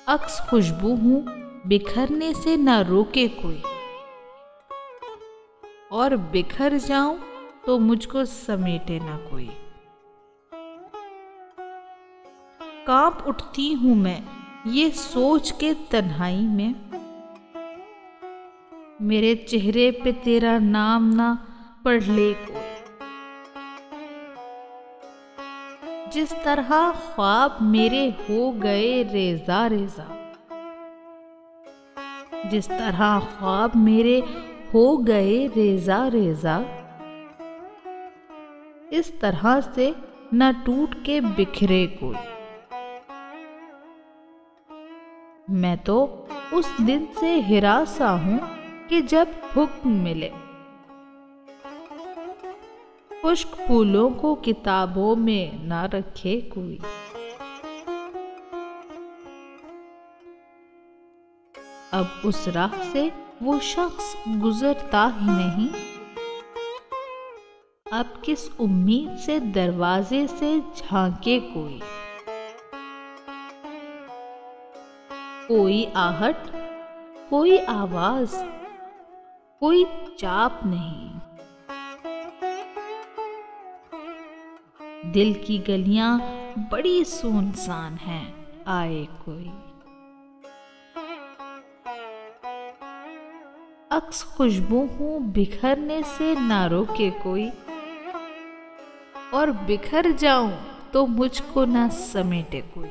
अक्स खुशबू हूँ, बिखरने से न रोके कोई, और बिखर जाऊं तो मुझको समेटे ना कोई। कांप उठती हूँ मैं ये सोच के तन्हाई में, मेरे चेहरे पे तेरा नाम ना पढ़ ले कोई। जिस तरह ख्वाब मेरे हो गए रेजा रेजा, जिस तरह ख्वाब मेरे हो गए रेजा रेजा, इस तरह से न टूट के बिखरे कोई। मैं तो उस दिन से हिरासा हूं कि जब हुक्म मिले, खुश्क फूलों को किताबों में ना रखे कोई। अब उस राह से वो शख्स गुजरता ही नहीं, अब किस उम्मीद से दरवाजे से झांके कोई। कोई आहट, कोई आवाज, कोई चाप नहीं, दिल की गलियां बड़ी सुनसान हैं, आए कोई। अक्स खुशबू हूँ, बिखरने से ना रोके कोई, और बिखर जाऊं तो मुझको ना समेटे कोई।